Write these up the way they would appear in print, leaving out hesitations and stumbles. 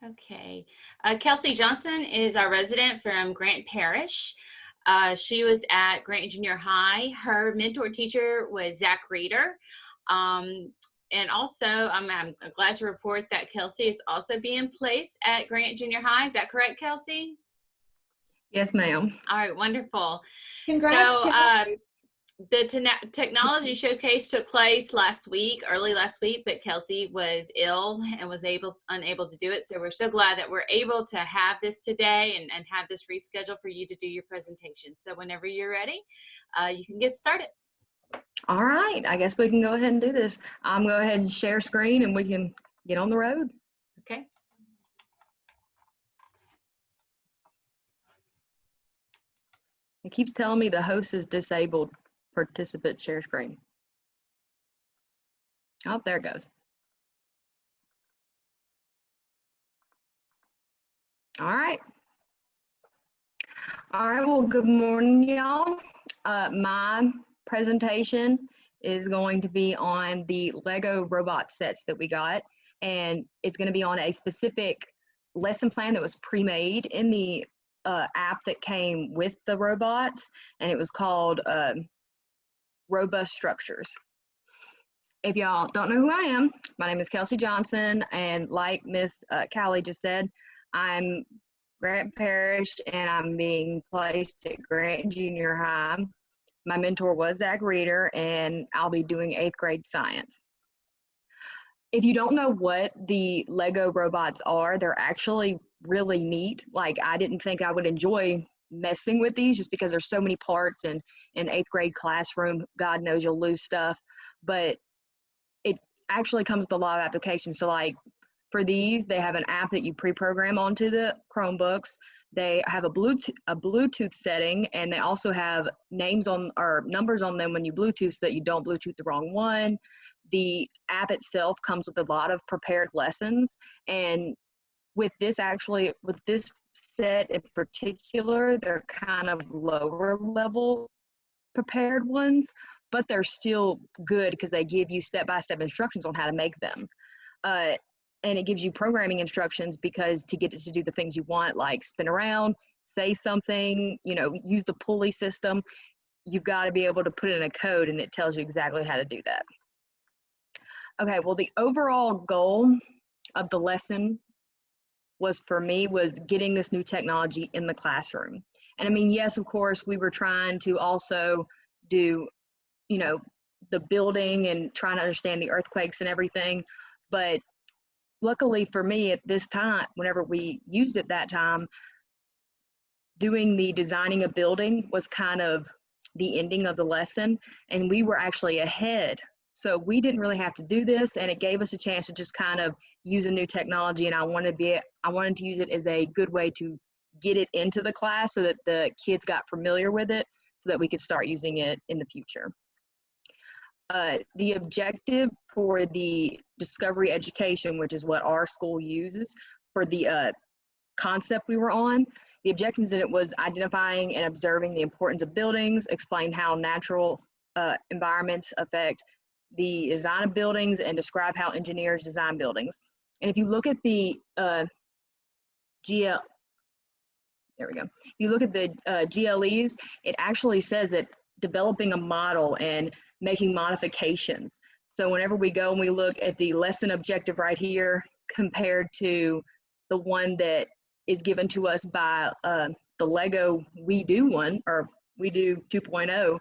Okay. Kelsey Johnson is our resident from Grant Parish. She was at Grant Junior High. Her mentor teacher was Zach Reeder. And also, I'm glad to report that Kelsey is also being placed at Grant Junior High. Is that correct, Kelsey? Yes, ma'am. All right, wonderful. Congrats, So, Kelsey. the technology showcase took place early last week, but Kelsey was ill and was unable to do it. So we're so glad that we're able to have this today and have this rescheduled for you to do your presentation. So whenever you're ready, you can get started. All right, I guess we can go ahead and do this. I'm going to go ahead and share screen and we can get on the road. Okay. It keeps telling me the host is disabled. Participant share screen. Oh, there it goes. All right. All right, well, good morning, y'all. My presentation is going to be on the Lego robot sets that we got, and it's going to be on a specific lesson plan that was pre-made in the app that came with the robots, and it was called Robust Structures. If y'all don't know who I am, my name is Kelsey Johnson, and like Miss Callie just said, I'm Grant Parish, and I'm being placed at Grant Junior High. My mentor was Zach Reeder, and I'll be doing 8th grade science. If you don't know what the Lego robots are, they're actually really neat. Like, I didn't think I would enjoy messing with these just because there's so many parts, and in 8th grade classroom, God knows you'll lose stuff, but it actually comes with a lot of applications. So like for these, they have an app that you pre-program onto the Chromebooks. They have a Bluetooth setting, and they also have names on or numbers on them when you Bluetooth so that you don't Bluetooth the wrong one. The app itself comes with a lot of prepared lessons, and with this set in particular, they're kind of lower level prepared ones, but they're still good because they give you step-by-step instructions on how to make them. And it gives you programming instructions because to get it to do the things you want, like spin around, say something, use the pulley system, you've got to be able to put in a code, and it tells you exactly how to do that. Okay, well, the overall goal of the lesson was getting this new technology in the classroom. And I mean, yes, of course, we were trying to also do, the building and trying to understand the earthquakes and everything. But luckily for me at this time, whenever we used it that time, doing the designing a building was kind of the ending of the lesson, and we were actually ahead. So we didn't really have to do this, and it gave us a chance to just kind of use a new technology, and I wanted to use it as a good way to get it into the class so that the kids got familiar with it so that we could start using it in the future. The objective for the discovery education, which is what our school uses for the concept we were on, the objectives in it was identifying and observing the importance of buildings, explain how natural environments affect the design of buildings, and describe how engineers design buildings. And if you look at the GLEs, it actually says that developing a model and making modifications. So whenever we go and we look at the lesson objective right here compared to the one that is given to us by the Lego WeDo one, or WeDo 2.0,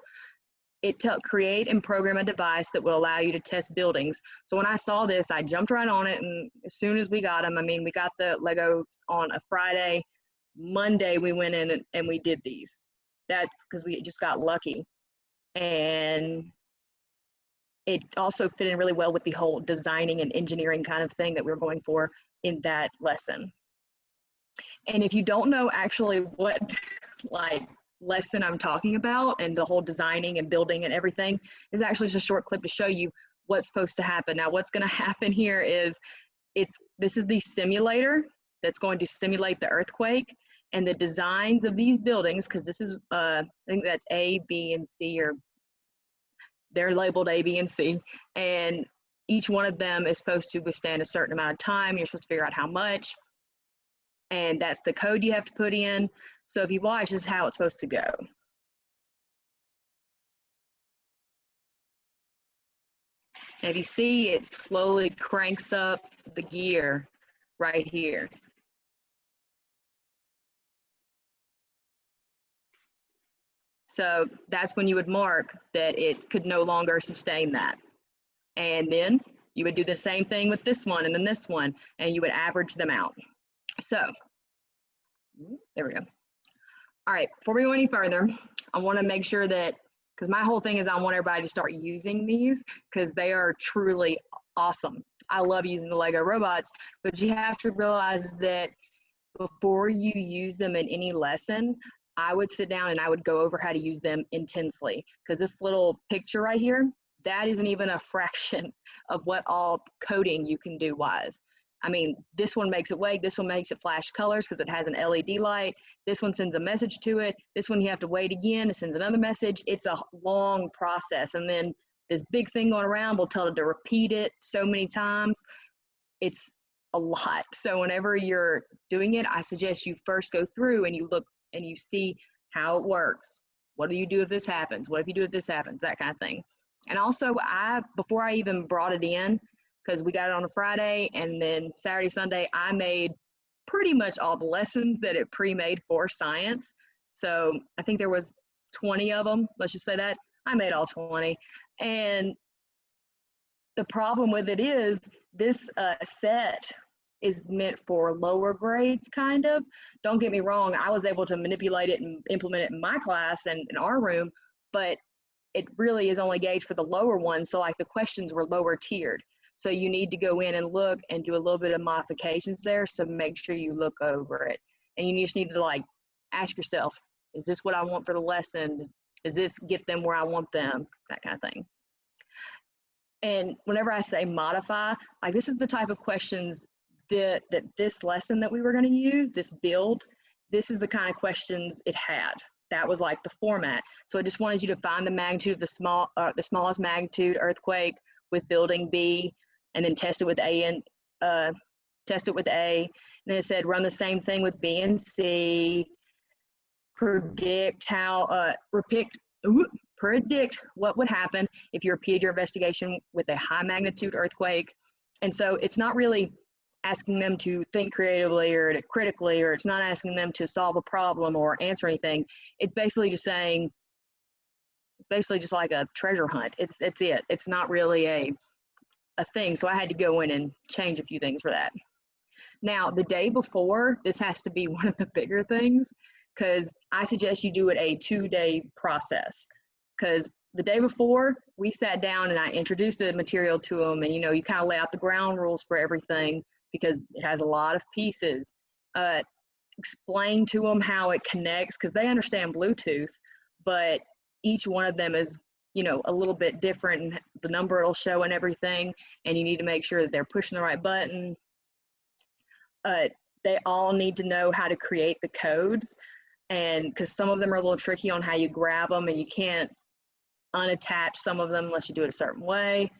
it create and program a device that will allow you to test buildings. So when I saw this, I jumped right on it, and as soon as we got them, we got the Legos on a Friday. Monday we went in and we did these. That's because we just got lucky. And it also fit in really well with the whole designing and engineering kind of thing that we were going for in that lesson. And if you don't know actually what lesson I'm talking about and the whole designing and building and everything, is actually just a short clip to show you what's supposed to happen. Now, what's going to happen here is this is the simulator that's going to simulate the earthquake, and the designs of these buildings, because this is I think that's A, B, and C, or they're labeled A, B, and C, and each one of them is supposed to withstand a certain amount of time. You're supposed to figure out how much. and that's the code you have to put in. So if you watch, this is how it's supposed to go. And if you see, it slowly cranks up the gear right here. So that's when you would mark that it could no longer sustain that. And then you would do the same thing with this one and then this one, and you would average them out. So there we go. All right, before we go any further, I want to make sure that, because my whole thing is I want everybody to start using these because they are truly awesome. I love using the Lego robots, but you have to realize that before you use them in any lesson, I would sit down and I would go over how to use them intensely, because this little picture right here, that isn't even a fraction of what all coding you can do wise. I mean, this one makes it wake, this one makes it flash colors because it has an LED light, this one sends a message to it, this one you have to wait again, it sends another message. It's a long process, and then this big thing going around will tell it to repeat it so many times. It's a lot. So whenever you're doing it, I suggest you first go through and you look and you see how it works. What do you do if this happens? What if you do if this happens? That kind of thing. And also, before I even brought it in, because we got it on a Friday, and then Saturday, Sunday, I made pretty much all the lessons that it pre-made for science. So I think there was 20 of them. Let's just say that. I made all 20. And the problem with it is this set is meant for lower grades, kind of. Don't get me wrong, I was able to manipulate it and implement it in my class and in our room, but it really is only gauged for the lower ones. So like the questions were lower tiered. So you need to go in and look and do a little bit of modifications there. So make sure you look over it. And you just need to like ask yourself, is this what I want for the lesson? Does this get them where I want them? That kind of thing. And whenever I say modify, like this is the type of questions that this lesson that we were going to use, this build, this is the kind of questions it had. That was like the format. So I just wanted you to find the magnitude of the smallest magnitude earthquake with building B, and then test it with A and test it with A. And then it said run the same thing with B and C. Predict how predict what would happen if you repeated your investigation with a high magnitude earthquake. And so it's not really asking them to think creatively or to critically, or it's not asking them to solve a problem or answer anything. It's basically just saying, it's basically just like a treasure hunt. It's it. It's not really a thing. So I had to go in and change a few things for that. Now, the day before, this has to be one of the bigger things, because I suggest you do it a 2-day process. Because the day before, we sat down and I introduced the material to them, and you kind of lay out the ground rules for everything because it has a lot of pieces. Explain to them how it connects, because they understand Bluetooth, but each one of them is a little bit different, and the number it'll show and everything, and you need to make sure that they're pushing the right button. They all need to know how to create the codes, and because some of them are a little tricky on how you grab them, and you can't unattach some of them unless you do it a certain way.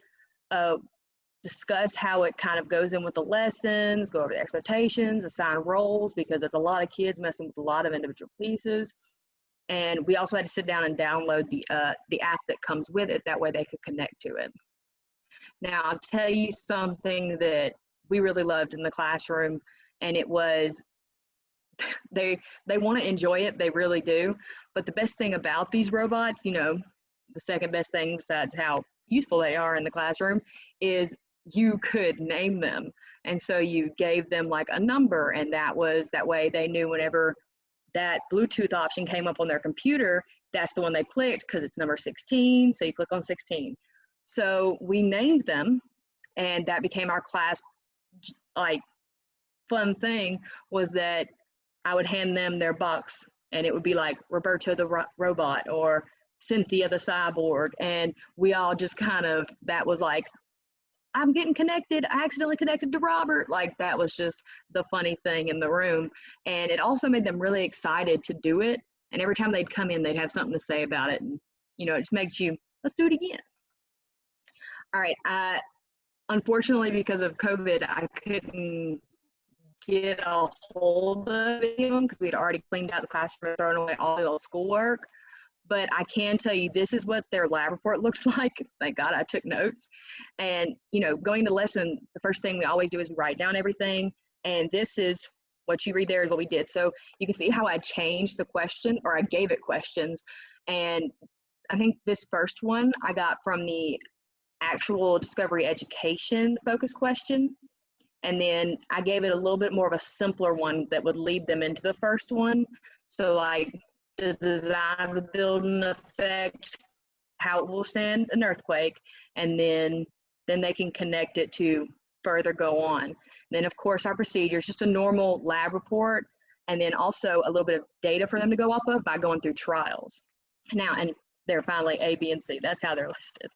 Discuss how it kind of goes in with the lessons, go over the expectations, assign roles, because it's a lot of kids messing with a lot of individual pieces. And we also had to sit down and download the app that comes with it. That way they could connect to it. Now, I'll tell you something that we really loved in the classroom, and it was they want to enjoy it. They really do. But the best thing about these robots, the second best thing besides how useful they are in the classroom, is you could name them. And so you gave them like a number, and that way they knew whenever that Bluetooth option came up on their computer, that's the one they clicked because it's number 16. So you click on 16. So we named them, and that became our class like fun thing, was that I would hand them their box, and it would be like Roberto the robot or Cynthia the cyborg, and we all just kind of, that was like, I'm getting connected, I accidentally connected to Robert. Like, that was just the funny thing in the room. And it also made them really excited to do it, and every time they'd come in, they'd have something to say about it, and it just makes you, let's do it again. All right, unfortunately, because of COVID, I couldn't get a hold of any of them because we'd already cleaned out the classroom and thrown away all the old schoolwork. But I can tell you, this is what their lab report looks like. Thank God I took notes. And, you know, going to lesson, the first thing we always do is write down everything. And this is what you read there is what we did. So you can see how I changed the question, or I gave it questions. And I think this first one I got from the actual discovery education focus question. And then I gave it a little bit more of a simpler one that would lead them into the first one. So like, does the design of the building affect how it will stand an earthquake? And then they can connect it to further go on. And then of course our procedures, just a normal lab report, and then also a little bit of data for them to go off of by going through trials. Now, and they're finally A, B, and C. That's how they're listed.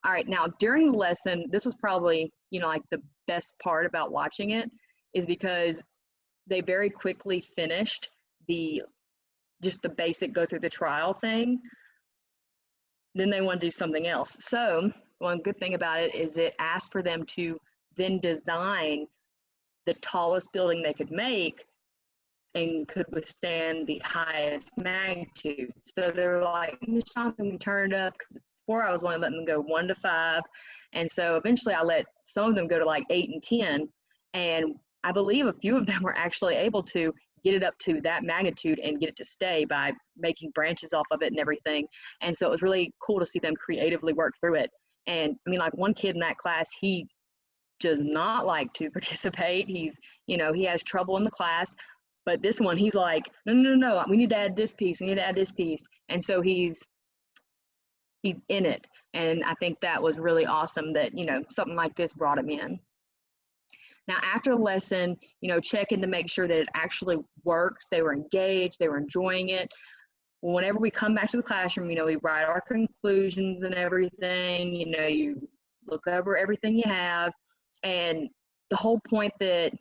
All right, now during the lesson, this was probably, you know, like the best part about watching it is because they very quickly finished just the basic go through the trial thing. Then they want to do something else. So one good thing about it is it asked for them to then design the tallest building they could make and could withstand the highest magnitude. So they were like, Ms. Johnson, we turn it up, because before I was only letting them go 1 to 5. And so eventually I let some of them go to like 8 and 10. And I believe a few of them were actually able to get it up to that magnitude and get it to stay by making branches off of it and everything. And so it was really cool to see them creatively work through it. And I mean, like one kid in that class, he does not like to participate. He's, you know, he has trouble in the class. But this one, he's like, no, we need to add this piece. We need to add this piece. And so he's in it. And I think that was really awesome that, you know, something like this brought him in. Now, after the lesson, you know, checking to make sure that it actually worked. They were engaged. They were enjoying it. Whenever we come back to the classroom, you know, we write our conclusions and everything. You know, you look over everything you have. And the whole point that,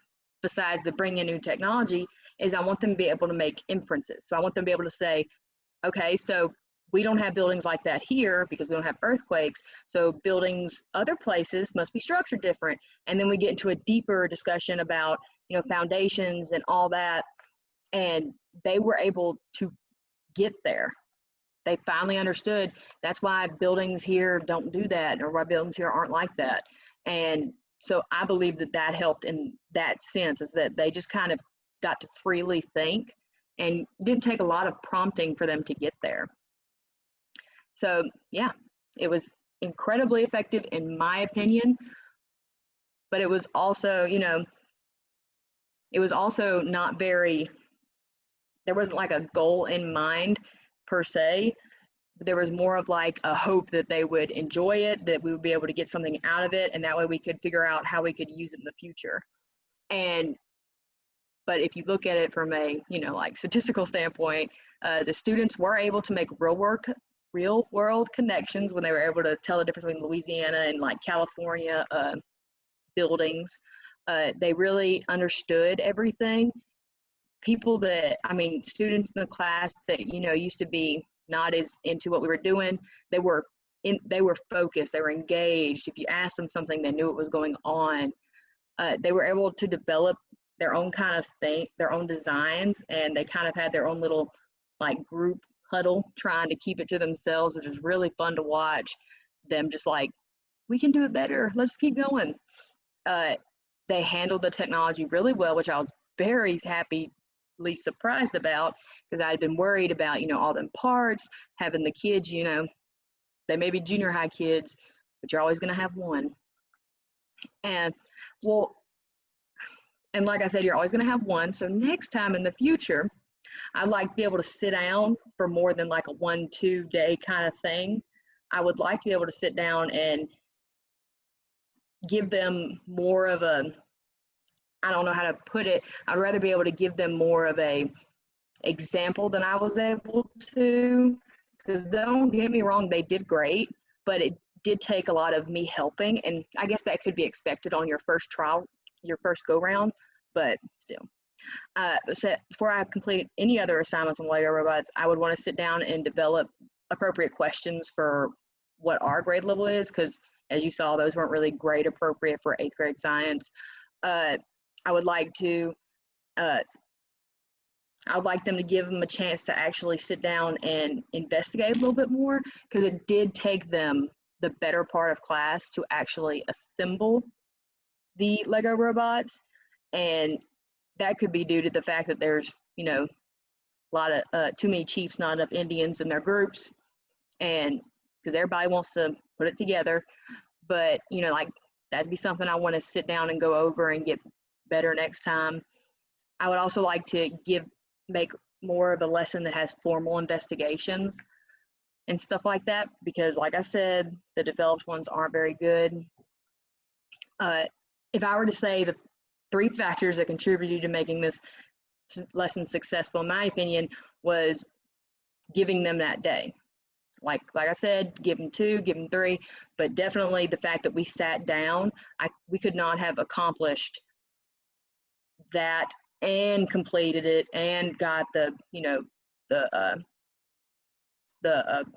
besides the bring in new technology, is I want them to be able to make inferences. So I want them to be able to say, okay, so we don't have buildings like that here because we don't have earthquakes. So buildings other places must be structured different. And then we get into a deeper discussion about, you know, foundations and all that. And they were able to get there. They finally understood that's why buildings here don't do that, or why buildings here aren't like that. And so I believe that that helped in that sense, is that they just kind of got to freely think, and didn't take a lot of prompting for them to get there. So yeah, it was incredibly effective in my opinion, but it was also, you know, it was also not very, there wasn't like a goal in mind per se. There was more of like a hope that they would enjoy it, that we would be able to get something out of it, and that way we could figure out how we could use it in the future. But if you look at it from a, you know, like statistical standpoint, the students were able to make real world connections when they were able to tell the difference between Louisiana and like California buildings. They really understood everything. People that, I mean, students in the class that, you know, used to be not as into what we were doing, they were focused, they were engaged. If you asked them something, they knew what was going on. They were able to develop their own kind of thing, their own designs, and they kind of had their own little like group huddle trying to keep it to themselves, which is really fun to watch them just like, we can do it better, let's keep going. They handled the technology really well, which I was very happily surprised about, because I had been worried about, you know, all them parts, having the kids, you know, they may be junior high kids, but you're always going to have one. And well, and like I said, you're always going to have one. So next time in the future, I'd like to be able to sit down for more than like a 1-2 day kind of thing. I would like to be able to sit down and give them more of a, I don't know how to put it, I'd rather be able to give them more of a example than I was able to, because don't get me wrong, they did great, but it did take a lot of me helping, and I guess that could be expected on your first trial, your first go round, but still. So before I complete any other assignments on Lego robots, I would want to sit down and develop appropriate questions for what our grade level is, because as you saw, those weren't really grade appropriate for 8th grade science. I would like to, uh, I would like them to give them a chance to actually sit down and investigate a little bit more, because it did take them the better part of class to actually assemble the Lego robots. And that could be due to the fact that there's, you know, a lot of too many chiefs, not enough Indians in their groups, and because everybody wants to put it together. But, you know, like, that'd be something I want to sit down and go over and get better next time. I would also like to make more of a lesson that has formal investigations and stuff like that, because like I said, the developed ones aren't very good. If I were to say the 3 factors that contributed to making this lesson successful, in my opinion, was giving them that day. Like I said, give them 2, give them 3, but definitely the fact that we sat down, we could not have accomplished that and completed it and got the, you know, the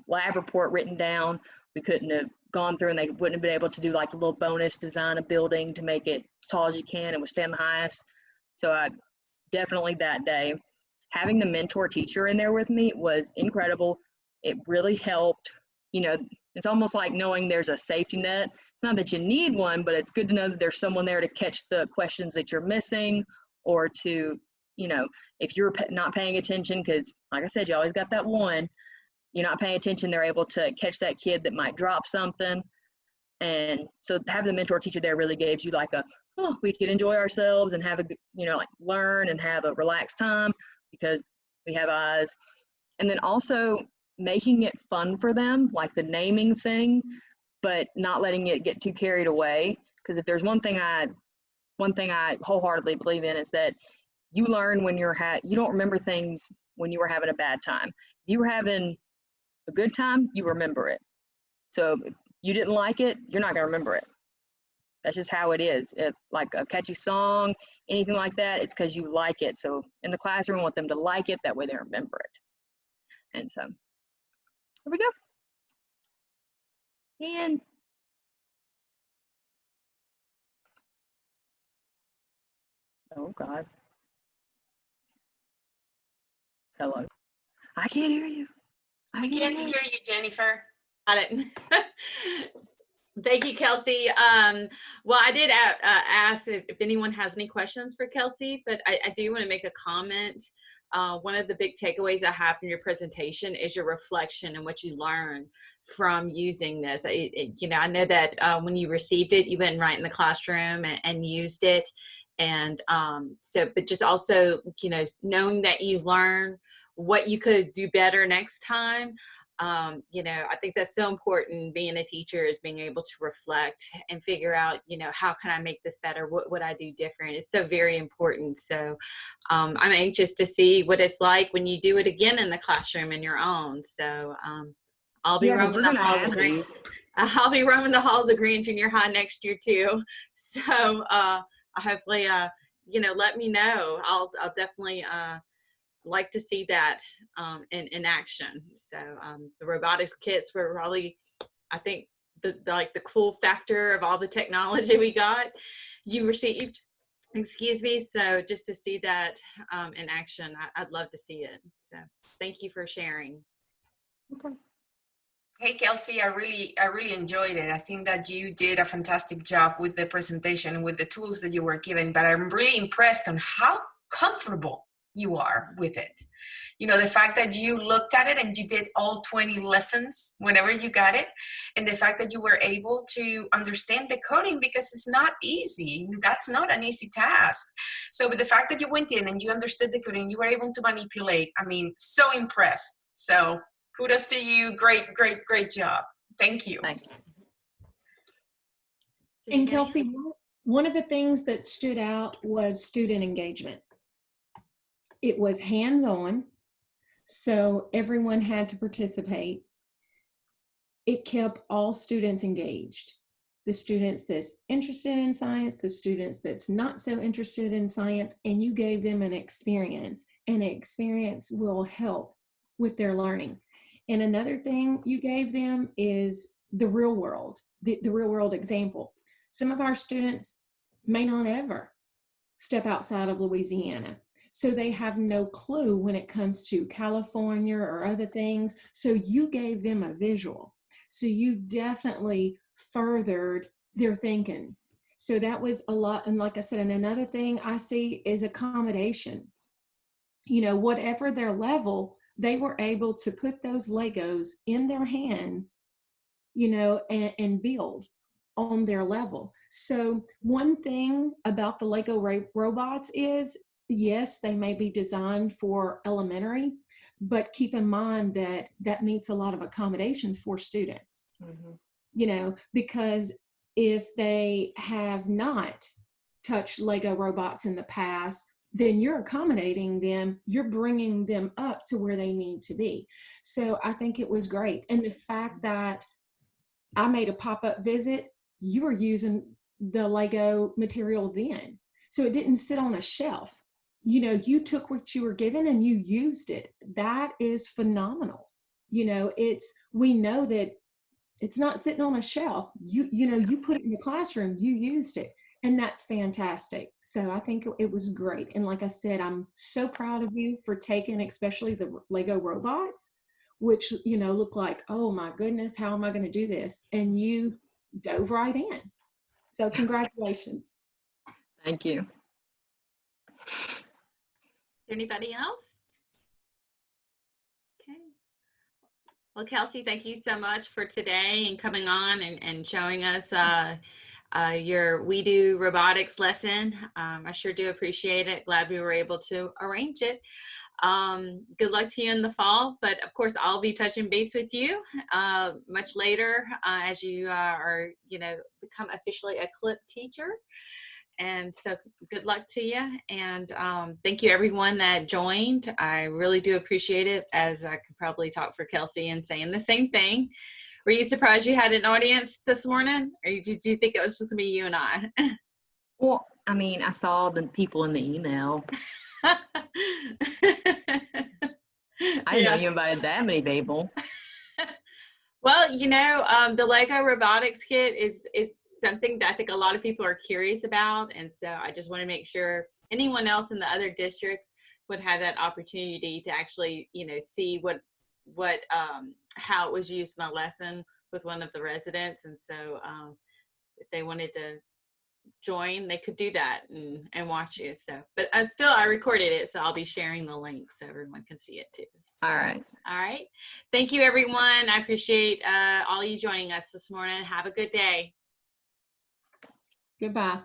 lab report written down. We couldn't have gone through, and they wouldn't have been able to do like a little bonus design a building to make it as tall as you can and withstand the highest. So I definitely that day. Having the mentor teacher in there with me was incredible. It really helped. You know, it's almost like knowing there's a safety net. It's not that you need one, but it's good to know that there's someone there to catch the questions that you're missing, or to, you know, if you're not paying attention, because like I said, you always got that one, you're not paying attention, they're able to catch that kid that might drop something. And so having the mentor teacher there really gives you like we could enjoy ourselves and have a, you know, like learn and have a relaxed time because we have eyes. And then also making it fun for them, like the naming thing, but not letting it get too carried away. Because if there's one thing I wholeheartedly believe in, is that you learn when you don't remember things when you were having a bad time. If you were having a good time, you remember it. So if you didn't like it, you're not going to remember it. That's just how it is. If like a catchy song, anything like that, it's because you like it. So in the classroom, I want them to like it. That way they remember it. And so here we go. And oh God. Hello. I can't hear you. We can't hear you, Jennifer. Got it. Thank you, Kelsey. Well, I did ask if anyone has any questions for Kelsey, but I do want to make a comment. One of the big takeaways I have from your presentation is your reflection and what you learn from using this. You know, I know that when you received it, you went right in the classroom and used it. And so, but just also, you know, knowing that you learn what you could do better next time. You know, I think that's so important. Being a teacher is being able to reflect and figure out, you know, how can I make this better? What would I do different? It's so very important. So I'm anxious to see what it's like when you do it again in the classroom in your own. So I'll be roaming the halls of Grant. I'll be roaming the halls of Grant Junior High next year too. So hopefully, you know, let me know. I'll definitely like to see that in action. So the robotics kits were really, I think, the cool factor of all the technology we got, you received, excuse me. So just to see that in action, I'd love to see it. So thank you for sharing. Okay. Hey, Kelsey, I really enjoyed it. I think that you did a fantastic job with the presentation, with the tools that you were given, but I'm really impressed on how comfortable you are with it. You know, the fact that you looked at it and you did all 20 lessons whenever you got it, and the fact that you were able to understand the coding, because it's not easy. That's not an easy task. So with the fact that you went in and you understood the coding, you were able to manipulate. I mean, so impressed. So kudos to you. Great, great, great job. Thank you. Thank you. And Kelsey, one of the things that stood out was student engagement. It was hands-on, so everyone had to participate. It kept all students engaged. The students that's interested in science, the students that's not so interested in science, and you gave them an experience, and an experience will help with their learning. And another thing you gave them is the real world, the real world example. Some of our students may not ever step outside of Louisiana. So they have no clue when it comes to California or other things. So you gave them a visual. So you definitely furthered their thinking. So that was a lot. And like I said, and another thing I see is accommodation. You know, whatever their level, they were able to put those Legos in their hands, you know, and build on their level. So one thing about the Lego robots is, yes, they may be designed for elementary, but keep in mind that that meets a lot of accommodations for students, you know, because if they have not touched Lego robots in the past, then you're accommodating them, you're bringing them up to where they need to be. So I think it was great. And the fact that I made a pop-up visit, you were using the Lego material then. So it didn't sit on a shelf. You know, you took what you were given and you used it. That is phenomenal. You know, we know that it's not sitting on a shelf. You know, you put it in the classroom, you used it. And that's fantastic. So I think it was great. And like I said, I'm so proud of you for taking, especially the Lego robots, which, you know, look like, oh my goodness, how am I going to do this? And you dove right in. So congratulations. Thank you. Anybody else? Okay. Well, Kelsey, thank you so much for today and coming on and showing us your WeDo robotics lesson. I sure do appreciate it. Glad we were able to arrange it. Good luck to you in the fall, but of course I'll be touching base with you much later as you are, you know, become officially a CLIP teacher. And so good luck to you. And thank you everyone that joined. I really do appreciate it, as I could probably talk for Kelsey and saying the same thing. Were you surprised you had an audience this morning? Or did you think it was just gonna be you and I? Well, I mean, I saw the people in the email. I didn't know you invited that many people. Well, you know, the Lego robotics kit is something that I think a lot of people are curious about. And so I just want to make sure anyone else in the other districts would have that opportunity to actually, you know, see how it was used in a lesson with one of the residents. And so if they wanted to join, they could do that and watch it. So, but I recorded it, so I'll be sharing the link so everyone can see it too. So, all right. Thank you, everyone. I appreciate all you joining us this morning. Have a good day. Goodbye.